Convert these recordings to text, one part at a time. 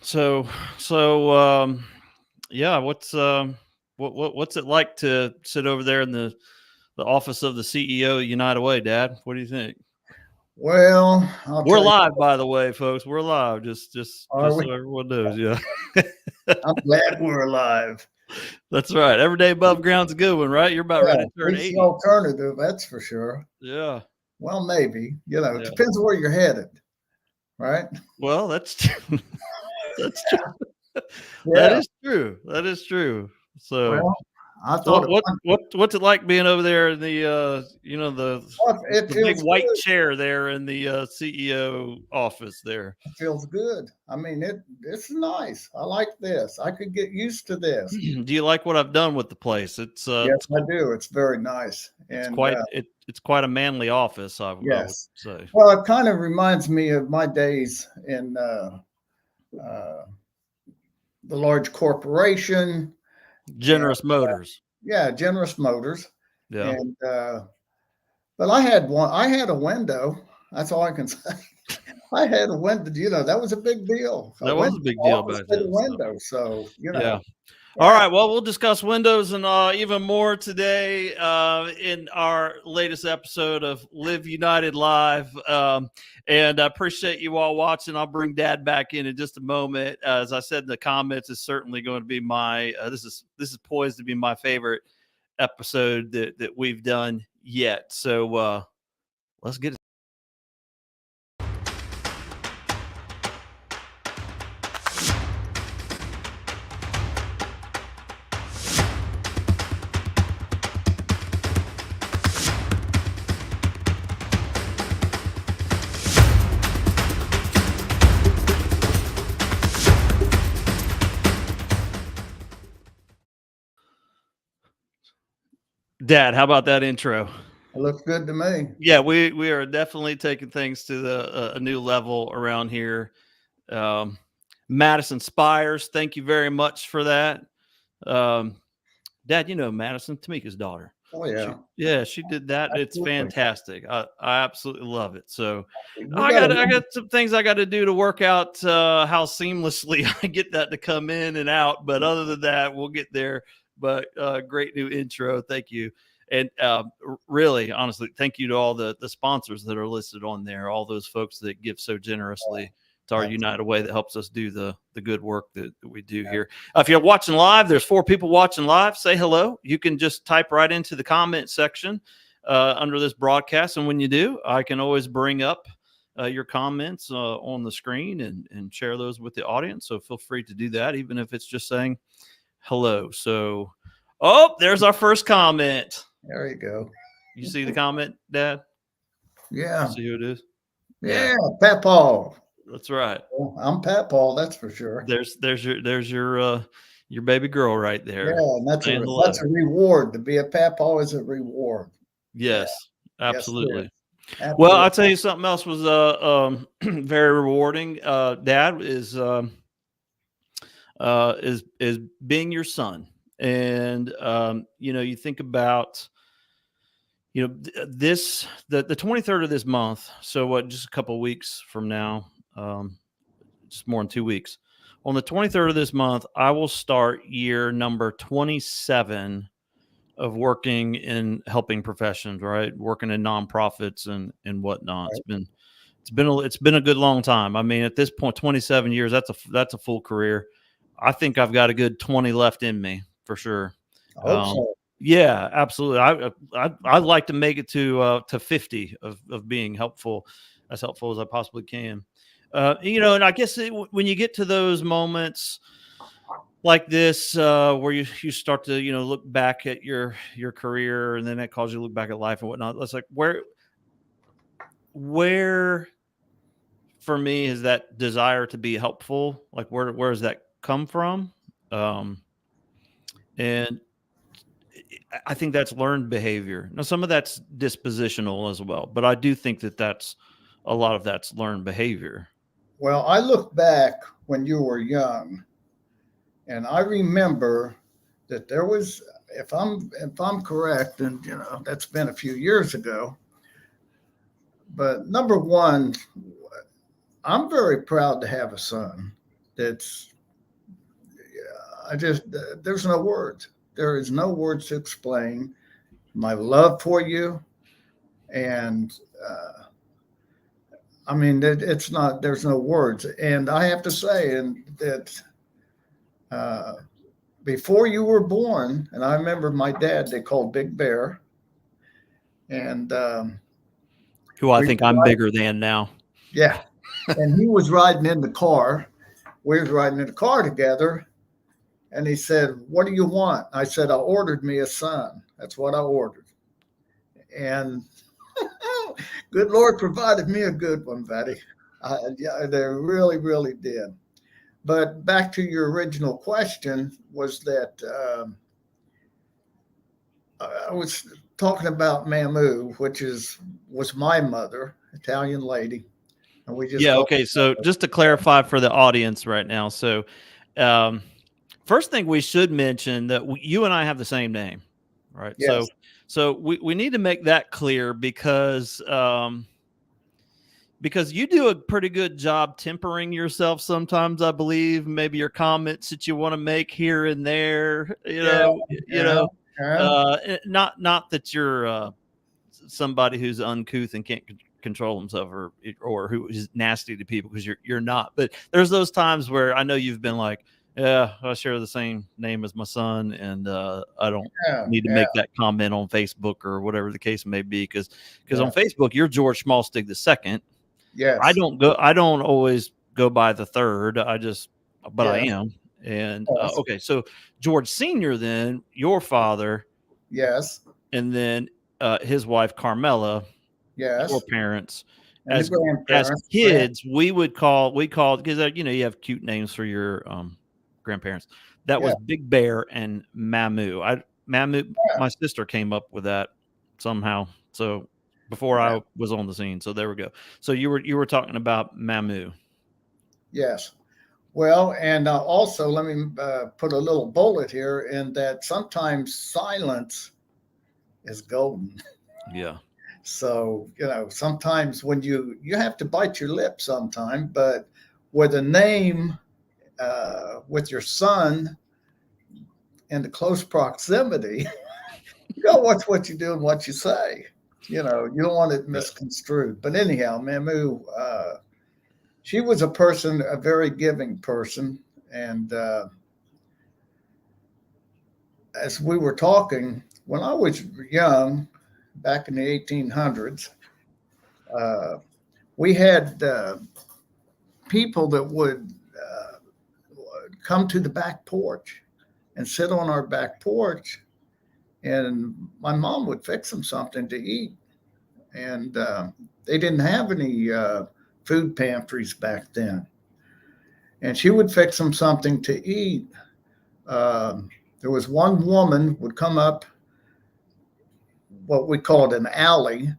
So so yeah, what's it like to sit over there in the office of the CEO of United Way, Dad? What do you think? Well, I'll We're tell you, live, by the way, folks. We're live. are Just we? so everyone knows. Yeah, I'm glad we're alive. that's right. Every day above ground's a good one, right? You're about Yeah, ready to turn it's the 80. alternative, that's for sure. Yeah, Well, maybe, it yeah. depends where you're headed, right? Well, that's true. That's true. That Yeah. is true. That is true. So, Well, I so thought it, what's it like being over there in the well, it the big feels white good. chair there in the CEO office there? It feels good. I mean, it's nice. I like this. I could get used to this. Do you like what I've done with the place? Yes, I do. It's very nice. And It's quite a manly office, I would yes. say. Well, it kind of reminds me of my days in uh, the large corporation. And Generous Motors. yeah, Generous Motors. Yeah. And but I had a window. That's all I can say. I had a window. That was a big deal. A That was a window, big deal office back with a then. So window. So yeah. All yeah. right. Well, we'll discuss Windows and even more today in our latest episode of Live United Live. And I appreciate you all watching. I'll bring Dad back in just a moment. As I said in the comments, it's certainly going to be my this is poised to be my favorite episode that we've done yet. So let's get it. Dad, how about that intro? It looks good to me. Yeah, we are definitely taking things to a new level around here. Um, Madison Spires, thank you very much for that. Um, Dad, you know Madison, Tamika's daughter. Oh yeah, Yeah, she did that. It's absolutely. fantastic. I absolutely love it. So You got I to got some things I got to do to work out how seamlessly I get that to come in and out. But other than that, we'll get there. But great new intro. Thank you. And really, honestly, thank you to all the sponsors that are listed on there, all those folks that give so generously to our United Way that helps us do the good work that we do here. If you're watching live, there's 4 people watching live. Say hello. You can just type right into the comment section under this broadcast. And when you do, I can always bring up your comments on the screen and share those with the audience. So feel free to do that, even if it's just saying hello. So, oh, there's our first comment. There you go. You see the comment, Dad? Yeah, See who it is? yeah. Pat Paul. That's right. Well, I'm Pat Paul. That's for sure. There's your baby girl right Yeah, there. and that's Saying a hello. reward. To be a Pat Paul is a reward. Yeah, Yes, yes, it absolutely. is. Well, Absolutely. I'll tell you something else was very rewarding. Dad is being your son, and you think about this the 23rd of this month. So what? Just a couple of weeks from now, just more than 2 weeks. On the 23rd of this month, I will start year number 27 of working in helping professions, right? Working in nonprofits and whatnot. Right. It's been a good long time. I mean, at this point, 27 years, that's a full career. I think I've got a good 20 left in me for sure. I hope Um, so. yeah, absolutely. I'd like to make it to 50 of being helpful, as helpful as I possibly can. And I guess when you get to those moments like this, where you start to look back at your career, and then that causes you to look back at life and whatnot. It's like where for me is that desire to be helpful, like where does that come from? um and I think that's learned behavior. Now some of that's dispositional as well, but I do think that's a lot of that's learned behavior. Well, I look back when you were young, and I remember that there was, if I'm correct, and that's been a few years ago. But number one, I'm very proud to have a son. that's, there's no words. There is no words to explain my love for you. And I mean, it's not, there's no words. And I have to say, and that before you were born, and I remember my dad, they called Big Bear. And who I think I'm bigger than now. yeah. And he was riding in the car. We was riding in the car together. And he said, "What do you want?" I said, "I ordered me a son. That's what I ordered." And good Lord provided me a good one, Betty. Yeah, they really, really did. But back to your original question was that I was talking about Mamu, which was my mother, Italian lady. And we just Okay. So just to clarify for the audience right now. So first thing we should mention that you and I have the same name, right? Yes. So we need to make that clear because you do a pretty good job tempering yourself sometimes, I believe. Maybe your comments that you want to make here and there, not that you're somebody who's uncouth and can't control himself or who is nasty to people, because you're not. But there's those times where I know you've been like, yeah, I share the same name as my son, and I don't need to make that comment on Facebook or whatever the case may be, because on Facebook you're George Schmalstig II. Yes. I don't always go by the third. I am. And okay, so George Sr., then your father, yes, and then his wife Carmela, yes, your parents. and As kids, we called, because you have cute names for your grandparents. That was Big Bear and Mamu. My sister came up with that somehow. So before I was on the scene. So there we go. So you were talking about Mamu. Yes. Well, and also let me put a little bullet here in that sometimes silence is golden. Yeah. So, sometimes when you have to bite your lip sometime, but with a name, with your son in the close proximity, you got to watch what you do and what you say. You don't want it misconstrued. But anyhow, Mamu, she was a very giving person. And as we were talking, when I was young, back in the 1800s, we had people that would come to the back porch and sit on our back porch, and my mom would fix them something to eat. And they didn't have any food pantries back then. And she would fix them something to eat. There was one woman would come up what we called an alley.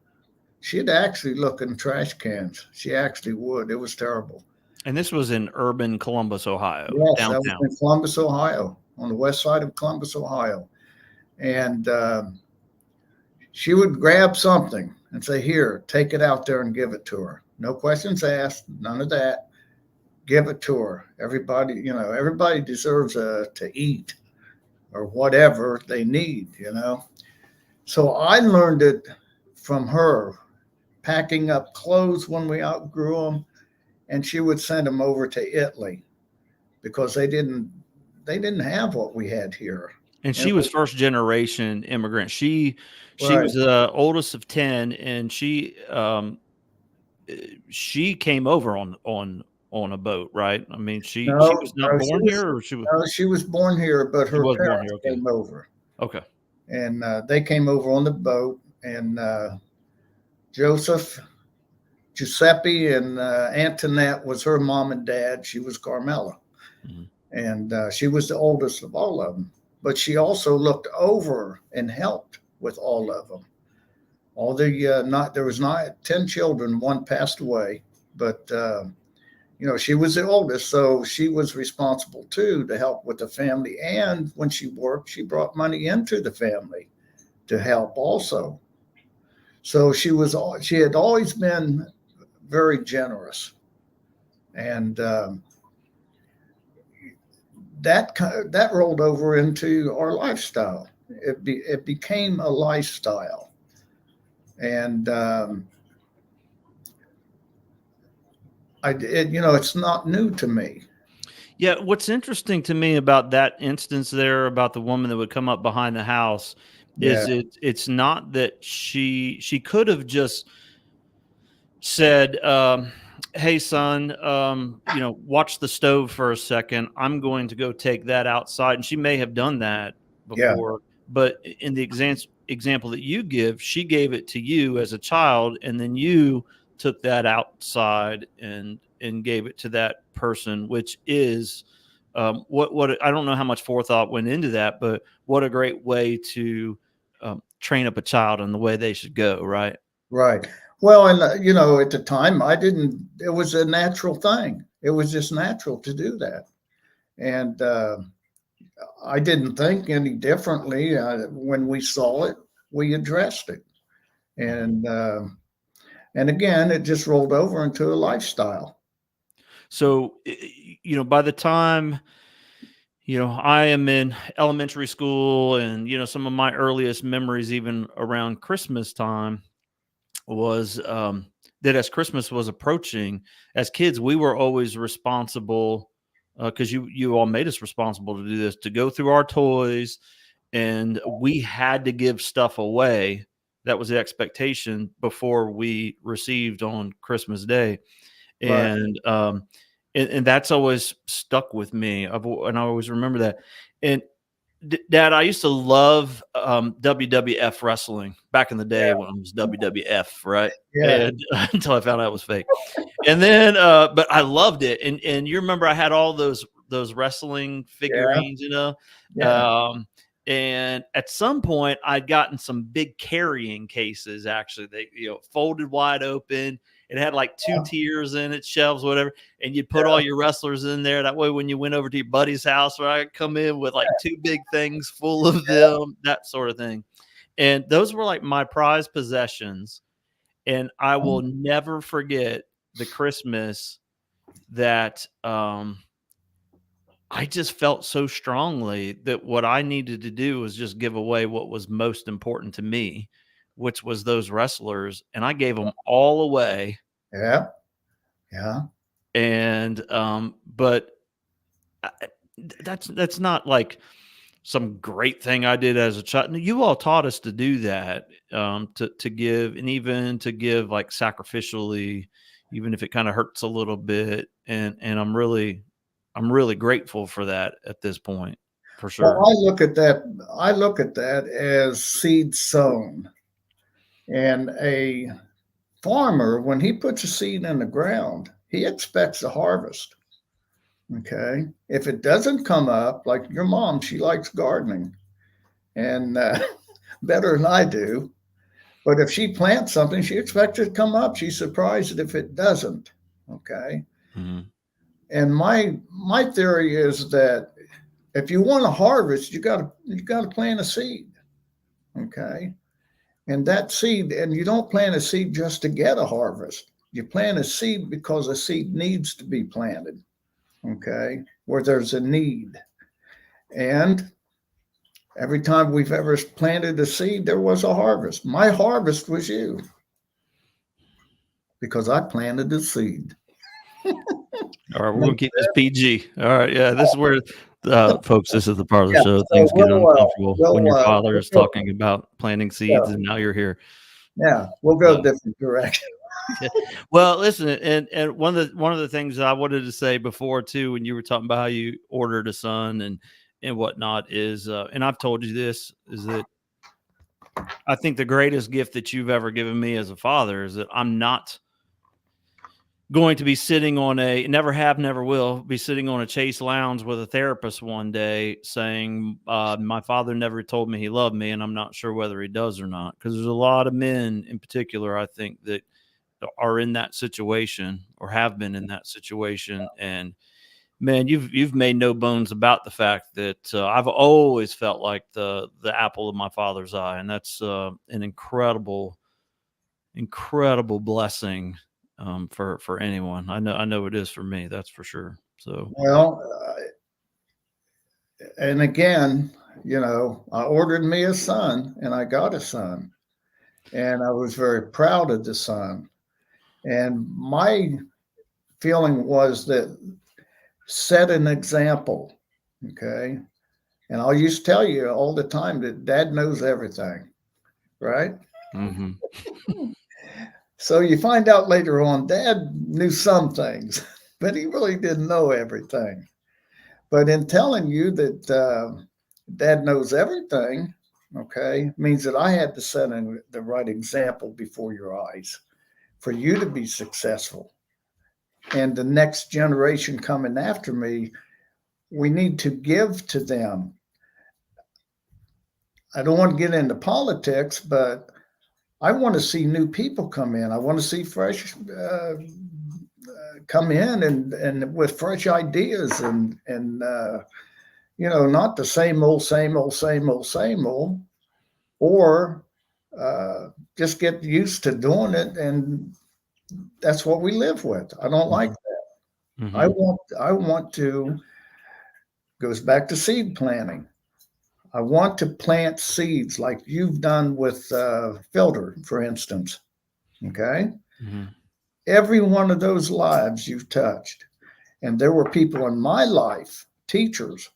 She'd actually look in trash cans. She actually would. It was terrible. And this was in urban Columbus, Ohio. Yes, downtown. That was in Columbus, Ohio, on the west side of Columbus, Ohio. And she would grab something and say, "Here, take it out there and give it to her. No questions asked, none of that. Give it to her." Everybody deserves to eat or whatever they need, So I learned it from her, packing up clothes when we outgrew them, and she would send them over to Italy because they didn't have what we had here. And she was first generation immigrant. She was the oldest of 10, and she came over on a boat, right? I mean, she was not born here, or she was. No, she was born here, but her parents came over. Okay. And they came over on the boat, and Giuseppe and Antoinette was her mom and dad. She was Carmela. Mm-hmm. And she was the oldest of all of them. But she also looked over and helped with all of them. There was 10 children. One passed away, but she was the oldest, so she was responsible too to help with the family. And when she worked, she brought money into the family to help also. So she had always been very generous. And that rolled over into our lifestyle. It became a lifestyle, and it's not new to me. Yeah, what's interesting to me about that instance there about the woman that would come up behind the house Yeah, is it's not that she could have just said, "Hey, son, watch the stove for a second. I'm going to go take that outside." And she may have done that yeah, before, but in the example that you give, she gave it to you as a child, and then you took that outside and gave it to that person, which is what I don't know how much forethought went into that, but what a great way to train up a child in the way they should go, right? right. Well, and at the time, I didn't. It was a natural thing. It was just natural to do that, and I didn't think any differently. When we saw it, we addressed it, and again, it just rolled over into a lifestyle. So, by the time, I am in elementary school and, some of my earliest memories, even around Christmas time, was that as Christmas was approaching, as kids, we were always responsible because you all made us responsible to do this, to go through our toys, and we had to give stuff away. That was the expectation before we received on Christmas Day. Right. And that's always stuck with me. And I always remember that. And Dad, I used to love WWF wrestling back in the day when it was WWF, right? Yeah. And until I found out it was fake. And then, but I loved it. And you remember I had all those wrestling Yeah. figurines, Yeah. and at some point I'd gotten some big carrying cases. Actually, they folded wide open. It had like two tiers in it, shelves, whatever, and you'd put all your wrestlers in there. That way, when you went over to your buddy's house, where I could come in with like two big things full of them, that sort of thing. And those were like my prized possessions. And I will never forget the Christmas that I just felt so strongly that what I needed to do was just give away what was most important to me, which was those wrestlers. And I gave them all away. Yeah. Yeah. And but that's not like some great thing I did as a child. You all taught us to do that, to give, and even to give like sacrificially, even if it kind of hurts a little bit. And I'm really grateful for that at this point, for Well, sure. I look at that. I look at that as seed sown, and a farmer, when he puts a seed in the ground, he expects a harvest. Okay. If it doesn't come up, like your mom, she likes gardening and better than I do. But if she plants something, she expects it to come up. She's surprised if it doesn't. Okay. Mhm. And my theory is that if you want to harvest, you got to plant a seed. Okay. And that seed, and you don't plant a seed just to get a harvest. You plant a seed because a seed needs to be planted. Okay. Where there's a need. And every time we've ever planted a seed, there was a harvest. My harvest was you because I planted the seed. All right, we're gonna keep this PG. All right, yeah, this is where, folks. This is the part of the Yeah, show so things get uncomfortable when your father we'll is go, talking about planting yeah, seeds, and now you're here. yeah, we'll go a different direction. Yeah. Well, listen, and one of the things that I wanted to say before too, when you were talking about how you ordered a son and whatnot, is and I've told you this, is that I think the greatest gift that you've ever given me as a father is that I'm not going to be sitting on a never have, never will be sitting on a Chase lounge with a therapist one day saying, my father never told me he loved me, and I'm not sure whether he does or not. Because there's a lot of men in particular, I think, that are in that situation or have been in that situation. And man, you've made no bones about the fact that I've always felt like the apple of my father's eye, and that's an incredible blessing for anyone. I know it is for me. That's for sure. So Well, and again, I ordered me a son and I got a son. And I was very proud of the son. And my feeling was that set an example. Okay. And I used to tell you all the time that dad knows everything, right? Mm-hmm. So you find out later on, dad knew some things, but he really didn't know everything. But in telling you that dad knows everything, okay, means that I had to set the right example before your eyes for you to be successful. And the next generation coming after me, we need to give to them. I don't want to get into politics, but I want to see new people come in. I want to see fresh come in and with fresh ideas and not the same old, same old, same old, same old, or just get used to doing it, and that's what we live with. I don't like that. Mm-hmm. I want to, goes back to seed planting. I want to plant seeds like you've done with Filter, for instance. Okay. Mm-hmm. Every one of those lives you've touched. And there were people in my life, teachers,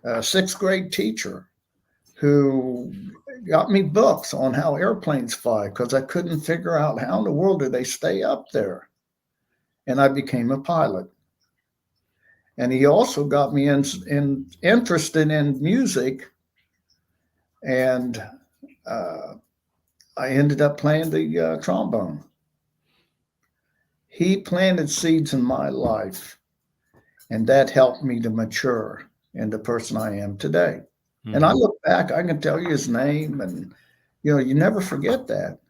a sixth grade teacher, who got me books on how airplanes fly because I couldn't figure out how in the world do they stay up there. And I became a pilot. And he also got me interested in music. And I ended up playing the trombone. He planted seeds in my life, and that helped me to mature into the person I am today. Mm-hmm. And I look back, I can tell you his name, and you never forget that.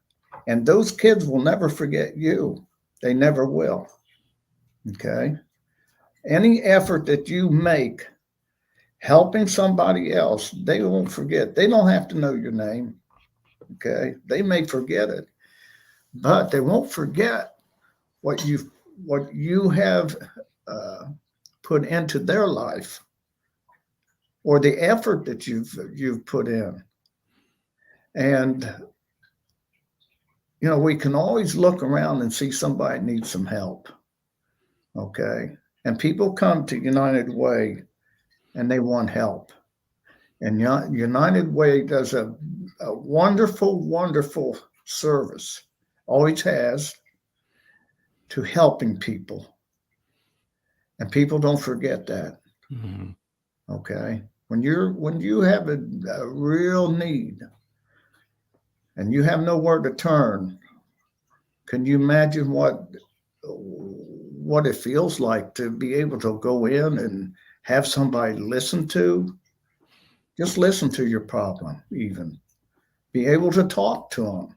And those kids will never forget you. They never will. Okay? Any effort that you make helping somebody else, they won't forget. They don't have to know your name. Okay? They may forget it, but they won't forget what you have put into their life, or the effort that you've put in. And we can always look around and see somebody needs some help. Okay? And people come to United Way and they want help. And United Way does a wonderful, wonderful service, always has, to helping people. And people don't forget that. Mm-hmm. Okay? When you have a real need and you have nowhere to turn, can you imagine what it feels like to be able to go in and have somebody listen to? Just listen to your problem, even. Be able to talk to them.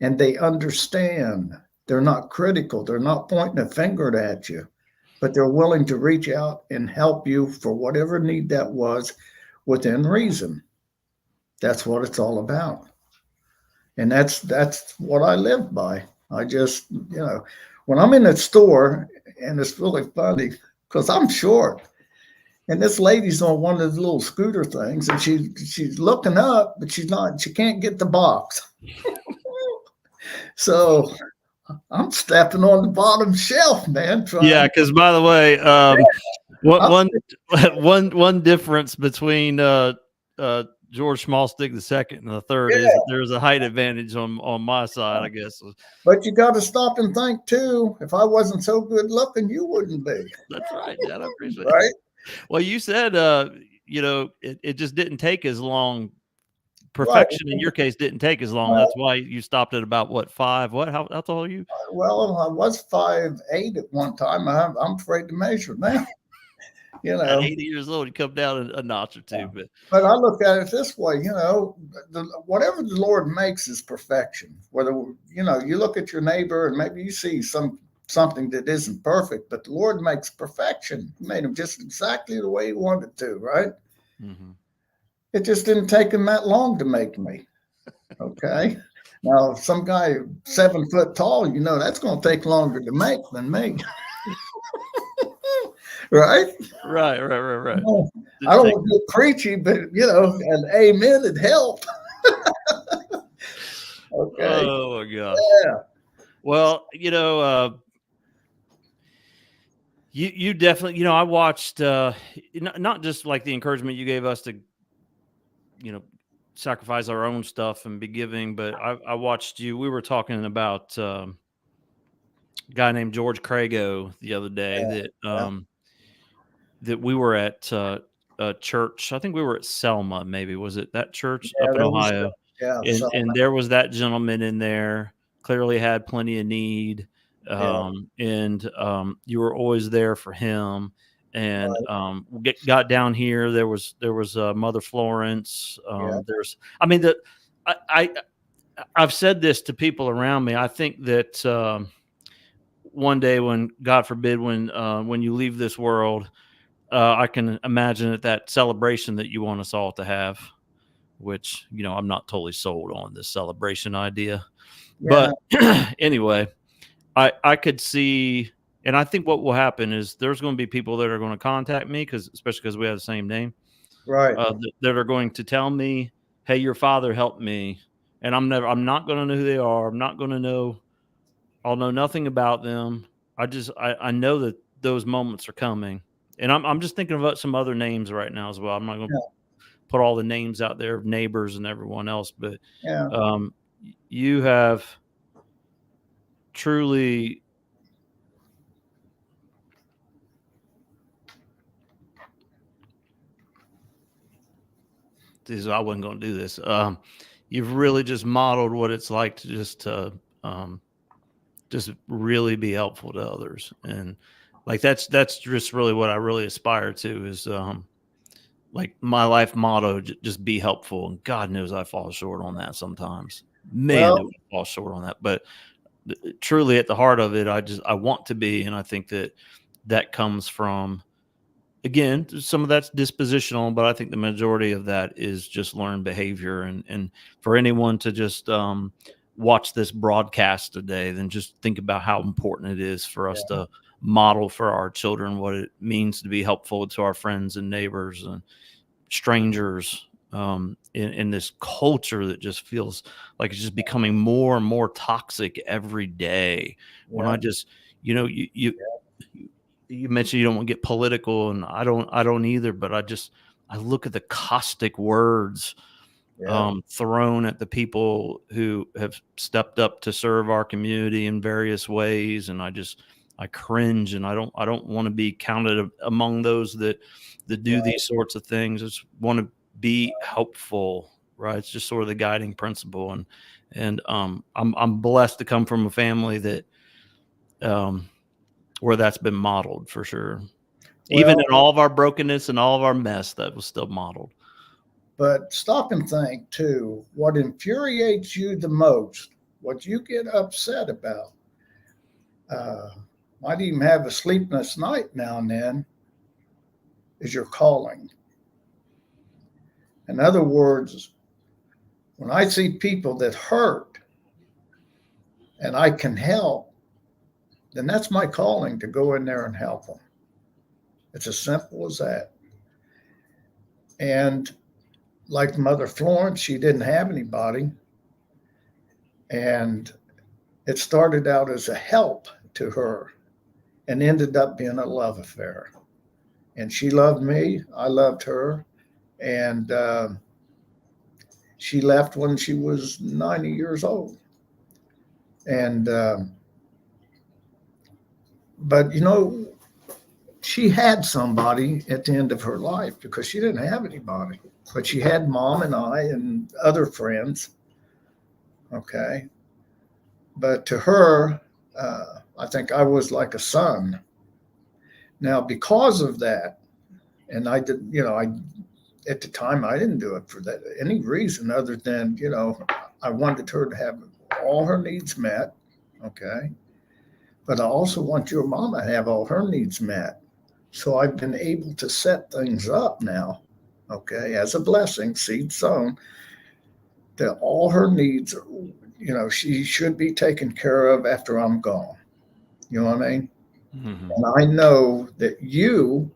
And they understand. They're not critical. They're not pointing a finger at you, but they're willing to reach out and help you for whatever need that was within reason. That's what it's all about. And that's what I live by. I just, when I'm in a store, and it's really funny because I'm short, and this lady's on one of the little scooter things, and she's looking up, but she can't get the box. So I'm stepping on the bottom shelf, man. Yeah, because by the way, one difference between George Smallstick II and the third is that there's a height advantage on my side, I guess. But you got to stop and think too. If I wasn't so good looking, you wouldn't be. That's right. Yeah, I appreciate it. Right. Well, you said it just didn't take as long. Perfection in your case didn't take as long. That's why you stopped at about what, 5? What? How tall are you? Well, I was 5'8" at one time. I'm afraid to measure now. At 80 years old, you come down a notch or two. But I look at it this way, whatever the Lord makes is perfection. Whether you look at your neighbor and maybe you see something that isn't perfect, but the Lord makes perfection. He made him just exactly the way he wanted to, right? Mm-hmm. It just didn't take him that long to make me. Okay. Now, some guy 7 foot tall, that's going to take longer to make than me. Right? Right. No, I Just don't take want to get preachy, but an amen would help. Okay. Oh my gosh. Yeah. Well, you definitely, I watched not just like the encouragement you gave us to, you know, sacrifice our own stuff and be giving, but I watched you. We were talking about a guy named George Crago the other day Yeah. that we were at a church. I think we were at Selma, maybe was it that church Yeah, up in that was Ohio? yeah, And so there was that gentleman in there, clearly had plenty of need, yeah, and you were always there for him. And right, got down here. There was Mother Florence. yeah, There's, I mean, I I've said this to people around me. I think that one day, when God forbid, when you leave this world, I can imagine that celebration that you want us all to have, which, I'm not totally sold on this celebration idea. yeah, But anyway, I could see, and I think what will happen is there's going to be people that are going to contact me, especially because we have the same name, right, that are going to tell me, "Hey, your father helped me," and I'm not going to know who they are. I'll know nothing about them. I know that those moments are coming, and I'm just thinking about some other names right now as well. I'm not going to yeah, put all the names out there of neighbors and everyone else, but yeah. um, you have truly. I wasn't going to do this. You've really just modeled what it's like to um, just really be helpful to others, and like that's just really what I really aspire to is like my life motto, just be helpful. And God knows I fall short on that sometimes. Man, Well, do I fall short on that. But truly, at the heart of it, I want to be, and I think that comes from, again, some of that's dispositional, but I think the majority of that is just learned behavior. And for anyone to just watch this broadcast today, then just think about how important it is for us yeah, to model for our children what it means to be helpful to our friends and neighbors and strangers, in this culture that just feels like it's just becoming more and more toxic every day. When yeah, I just, you mentioned you don't want to get political, and I don't either, but I look at the caustic words yeah, thrown at the people who have stepped up to serve our community in various ways, and I cringe, and I don't want to be counted among those that do right. these sorts of things. I just want to be helpful, right? It's just sort of the guiding principle, and I'm blessed to come from a family that um, where that's been modeled for sure. Even Well, in all of our brokenness and all of our mess, that was still modeled. but stop and think too. What infuriates you the most, what you get upset about, uh, might even have a sleepless night now and then, is your calling. In other words, when I see people that hurt and I can help, then that's my calling to go in there and help them. It's as simple as that. And like Mother Florence, she didn't have anybody. And it started out as a help to her and ended up being a love affair. And she loved me, I loved her. And she left when she was 90 years old. And, but she had somebody at the end of her life because she didn't have anybody. But she had mom and I and other friends. Okay. But to her, I think I was like a son. Now, because of that, and I did, I at the time I didn't do it for that any reason other than I wanted her to have all her needs met. Okay. But I also want your mama to have all her needs met. So I've been able to set things up now, okay, as a blessing, seed sown, that all her needs, she should be taken care of after I'm gone. You know what I mean? Mhm. And I know that you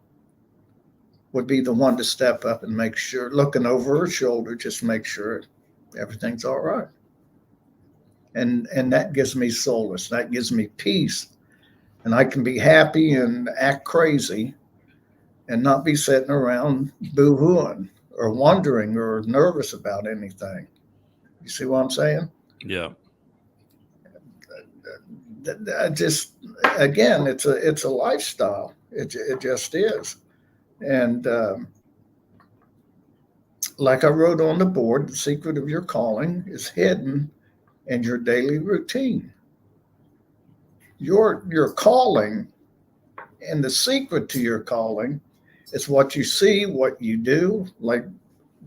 would be the one to step up and make sure, looking over her shoulder, just make sure everything's all right. And that gives me solace. That gives me peace. And I can be happy and act crazy and not be sitting around boo-hooing or wondering or nervous about anything. You see what I'm saying? Yeah. Just again, it's a lifestyle. It just is. And like I wrote on the board, the secret of your calling is hidden in your daily routine. Your calling and the secret to your calling is what you see, what you do, like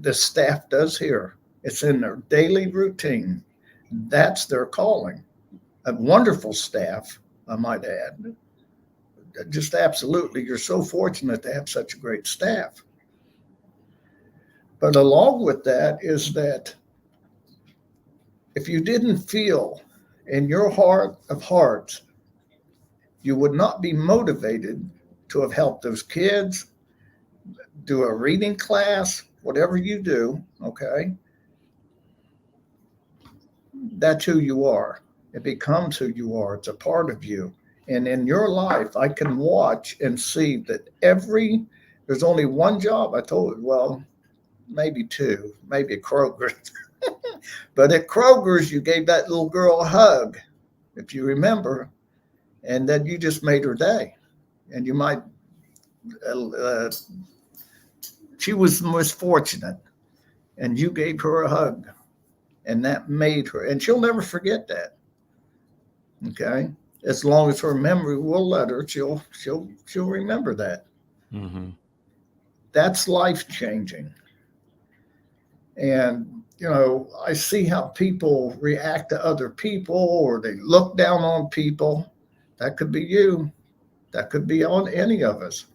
the staff does here. It's in their daily routine. That's their calling. A wonderful staff, I might add. Just absolutely, you're so fortunate to have such a great staff. But along with that is that if you didn't feel in your heart of hearts, you would not be motivated to have helped those kids, do a reading class, whatever you do, okay? That's who you are. It becomes who you are. It's a part of you. And in your life, I can watch and see that there's only one job. I told you, well, maybe two, maybe at Kroger. But at Kroger's, you gave that little girl a hug, if you remember, and then you just made her day. And you might, she was most fortunate, and you gave her a hug, and that made her, and she'll never forget that. Okay, as long as her memory will let her, she'll remember that. Mm-hmm. That's life changing. And I see how people react to other people, or they look down on people. That could be you. That could be on any of us.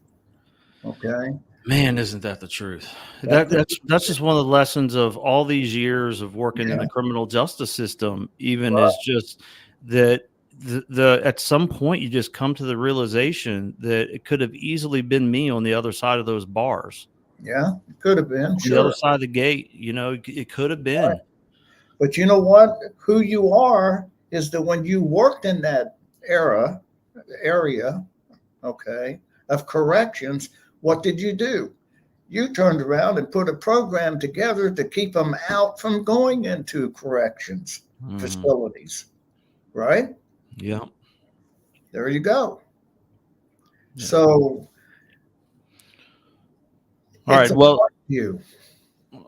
Okay, Man, isn't that the truth? that could That's just one of the lessons of all these years of working in yeah, the criminal justice system. Even right. is just that the at some point you just come to the realization that it could have easily been me on the other side of those bars, Yeah, it could have been, on the other sure. side of the gate. It could have Right. been. But you know what? Who you are is that when you worked in that area, okay, of corrections, what did you do? You turned around and put a program together to keep them out from going into corrections Mhm. facilities, right? Yeah. There you go. Yeah. So All it's right. a Well, part of you.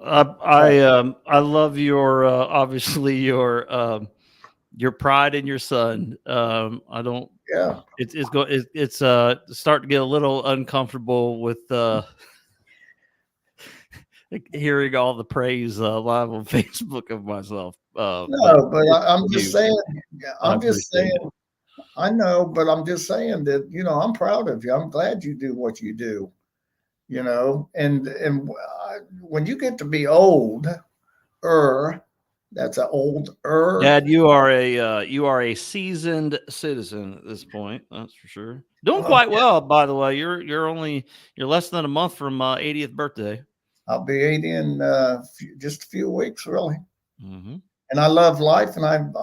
I love your obviously your pride in your son. I don't. Yeah. It's starting to get a little uncomfortable with hearing all the praise live on Facebook of myself. But No, but it's I'm for just you. saying, I I'm just appreciate saying, it. I know, but I'm just saying that, I'm proud of you. I'm glad you do what you do, and when you get to be older, that's an older. Dad, you are a seasoned citizen at this point. That's for sure. Doing Oh, quite yeah, well, by the way. You're less than a month from 80th birthday. I'll be 80 in just a few weeks, really. Hmm. And I love life, and I've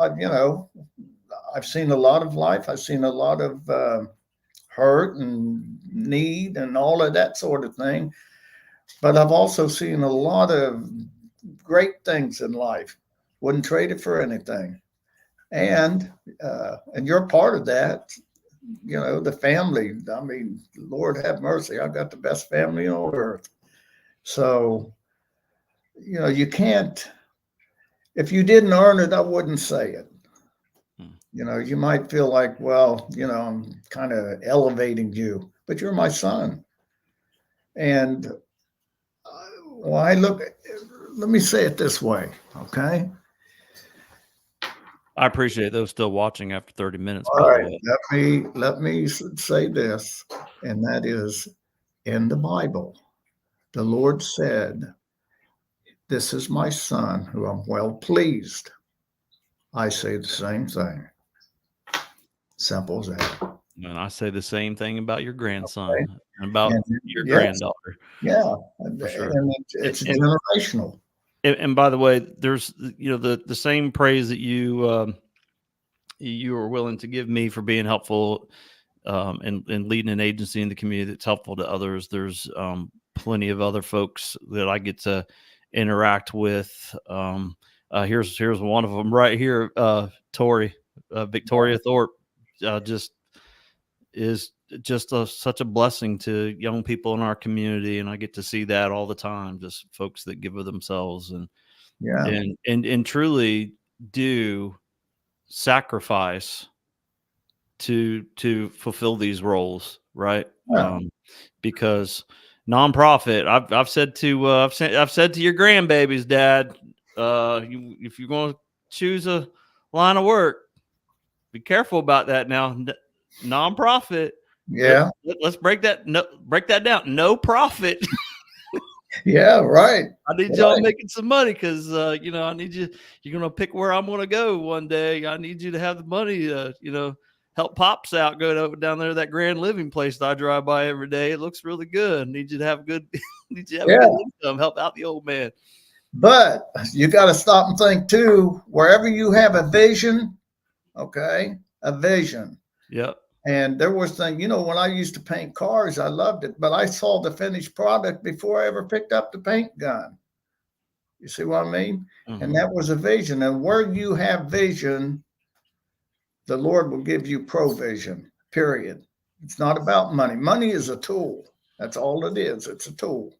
seen a lot of life. I've seen a lot of hurt and need and all of that sort of thing. But I've also seen a lot of great things in life. Wouldn't trade it for anything. And you're part of that. The family. I mean, Lord have mercy. I've got the best family on earth. So you can't. If you didn't earn it, I wouldn't say it. You might feel like, well, I'm kind of elevating you, but you're my son. And well, let me say it this way, okay? I appreciate those still watching after 30 minutes, All by the right, way. let me say this, and that is in the Bible. The Lord said, "This is my son who I'm well pleased." I say the same thing. Simple as that. And I say the same thing about your grandson Okay. and about And your yes, granddaughter yeah, for sure. and it's And, generational. and by the way, there's the same praise that you are willing to give me for being helpful and leading an agency in the community that's helpful to others. There's plenty of other folks that I get to interact with. Here's one of them right here. Tori, Victoria Thorpe, just is just such a blessing to young people in our community, and I get to see that all the time. Just folks that give of themselves and Yeah, and truly do sacrifice to fulfill these roles, right? yeah, Because nonprofit, I've said to your grandbabies, Dad, if you're going to choose a line of work, be careful about that now. Nonprofit. yeah, Let's break that down. No profit. yeah. Right, I need y'all right. making some money because I need you. You're gonna pick where I'm gonna go one day. I need you to have the money. Help pops out going over down there to that Grand Living place that I drive by every day. It looks really good. Need you to have good. Need you to have a Yeah, good income. Help out the old man. but you got to stop and think too. Wherever you have a vision, okay, a vision. Yep. And there was thing, when I used to paint cars, I loved it, but I saw the finished product before I ever picked up the paint gun. You see what I mean? And Mm-hmm. that was a vision. And where you have vision, the Lord will give you provision, period. It's not about money. Money is a tool. That's all it is. It's a tool.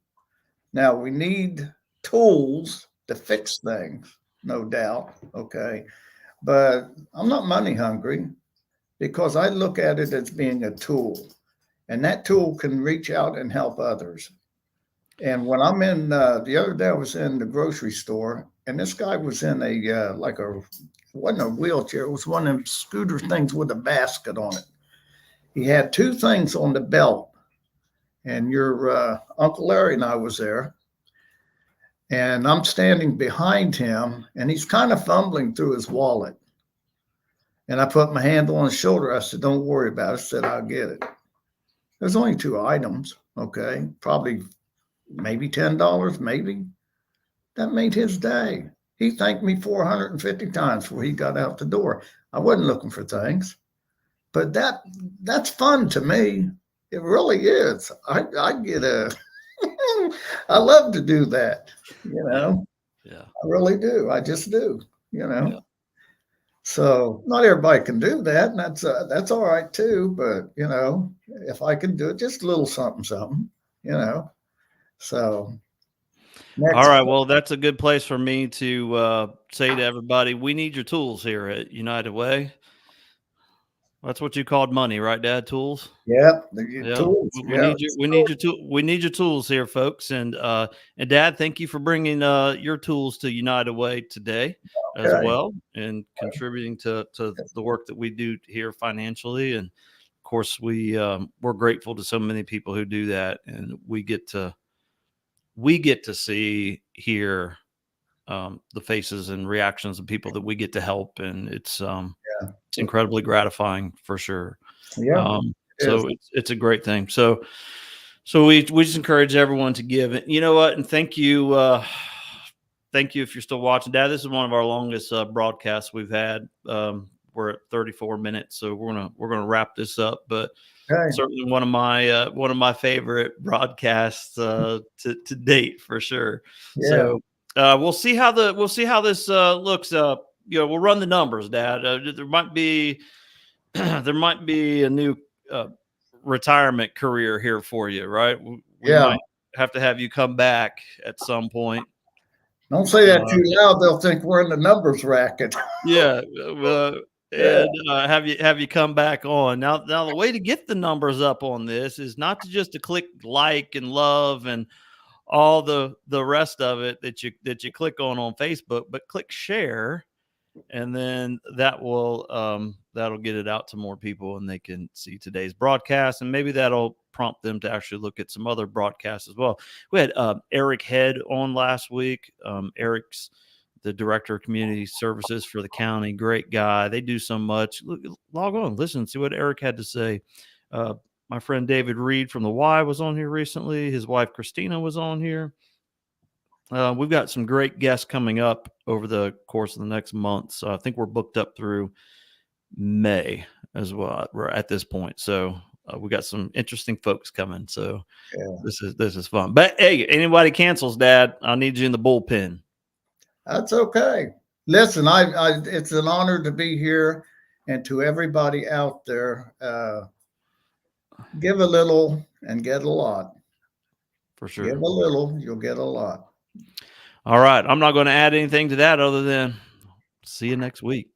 Now, we need tools to fix things, no doubt. Okay. But I'm not money hungry because I look at it as being a tool. And that tool can reach out and help others. And when I'm in, the other day, I was in the grocery store, and this guy was in it wasn't a wheelchair, it was one of them scooter things with a basket on it. He had two things on the belt, and your Uncle Larry and I was there, and I'm standing behind him, and he's kind of fumbling through his wallet. And I put my hand on his shoulder. I said, "Don't worry about it." I said, "I'll get it." There's only two items, okay? Probably maybe $10, maybe. That made his day. He thanked me 450 times before he got out the door. I wasn't looking for things, but that's fun to me. It really is. I get a. I love to do that. Yeah. Yeah. I really do. I just do. You Yeah. know. So not everybody can do that, and that's all right too. But if I can do it, just a little something, something. You know. So All next, right. Well, that's a good place for me to say to everybody, we need your tools here at United Way. That's what you called money, right, Dad? Tools. yeah, the Yeah, tools. we Yeah, need your tool. We need your tools here, folks. And Dad, thank you for bringing your tools to United Way today as okay. well, and contributing to the work that we do here financially. And of course, we're grateful to so many people who do that, and we get to see here the faces and reactions of people that we get to help, and it's incredibly gratifying for sure. Yeah, it is. So it's a great thing. So we just encourage everyone to give it. You know what? And thank you if you're still watching, Dad. This is one of our longest broadcasts we've had. We're at 34 minutes, so we're gonna wrap this up. But Okay. certainly one of my favorite broadcasts to date for sure. Yeah. So we'll see how this looks. We'll run the numbers, Dad. There might be there might be a new retirement career here for you, right? We Yeah. might have to have you come back at some point. Don't say that too loud. They'll think we're in the numbers racket. Yeah, Yeah. and have you come back on now. The way to get the numbers up on this is not to just to click like and love and all the rest of it that you click on Facebook, but click share, and then that'll get it out to more people, and they can see today's broadcast, and maybe that'll prompt them to actually look at some other broadcasts as well. We had Eric Head on last week. Eric's the director of community services for the county. Great guy. They do so much. Look, log on, listen, see what Eric had to say. My friend David Reed from the Y was on here recently. His wife Christina was on here. We've got some great guests coming up over the course of the next month. So I think we're booked up through May as well. We're at this point. So we got some interesting folks coming. So this is fun. But hey, anybody cancels, Dad, I need you in the bullpen. That's okay. Listen, it's an honor to be here, and to everybody out there, give a little and get a lot. For sure. Give a little, you'll get a lot. All right. I'm not going to add anything to that other than see you next week.